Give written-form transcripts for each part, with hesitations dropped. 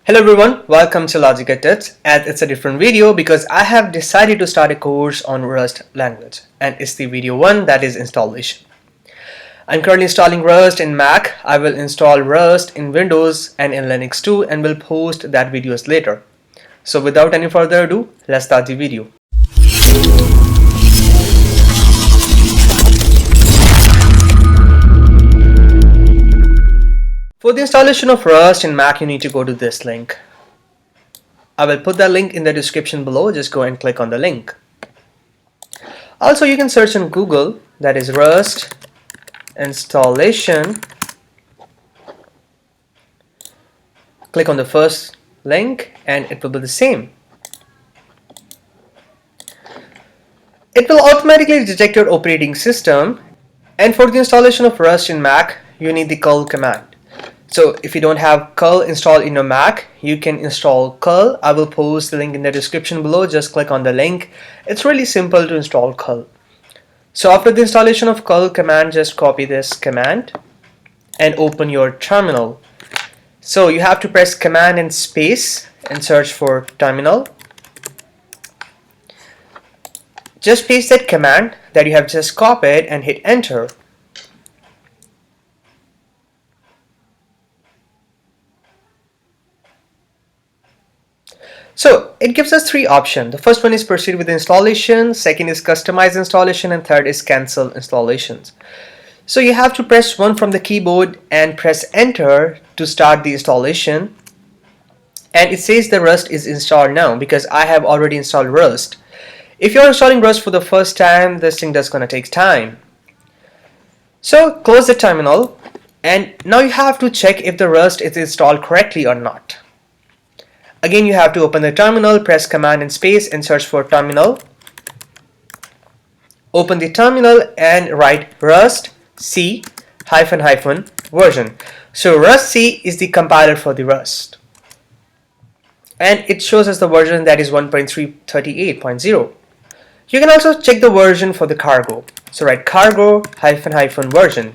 Hello everyone, welcome to Logic Tips, and it's a different video because I have decided to start a course on Rust language, and it's the video 1, that is installation. I'm currently installing Rust in Mac. I will install Rust in Windows and in Linux too, and will post that videos later. So without any further ado, let's start the video. For the installation of Rust in Mac, you need to go to this link. I will put the link in the description below. Just go and click on the link. Also, you can search on Google, that is Rust installation. Click on the first link and it will be the same. It will automatically detect your operating system, and for the installation of Rust in Mac, you need the curl command. So if you don't have curl installed in your Mac, you can install curl. I will post the link in the description below. Just click on the link. It's really simple to install curl. So after the installation of curl command, just copy this command and open your terminal. So you have to press command and space and search for terminal. Just paste that command that you have just copied and hit enter. So it gives us 3 options. The first one is proceed with installation, second is customize installation, and third is cancel installations. So you have to press 1 from the keyboard and press enter to start the installation. And it says the Rust is installed now because I have already installed Rust. If you're installing Rust for the first time, this thing does gonna take time. So close the terminal, and now you have to check if the Rust is installed correctly or not. Again, you have to open the terminal, press command and space and search for terminal. Open the terminal and write rust c --version. So rust c is the compiler for the Rust, and it shows us the version that is 1.338.0. You can also check the version for the cargo. So write cargo --version,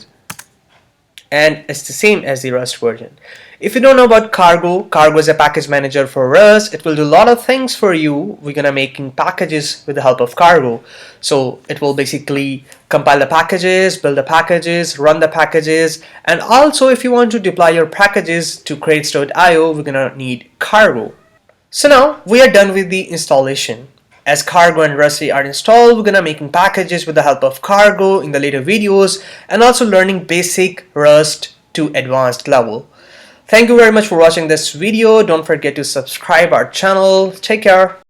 and it's the same as the Rust version. If you don't know about cargo, cargo is a package manager for Rust. It will do a lot of things for you. We're gonna making packages with the help of cargo. So it will basically compile the packages, build the packages, run the packages, and also if you want to deploy your packages to crates.io, we're gonna need cargo. So now we are done with the installation. As cargo and rust are installed, we're gonna making packages with the help of cargo in the later videos, and also learning basic Rust to advanced level. Thank you very much for watching this video. Don't forget to subscribe our channel. Take care.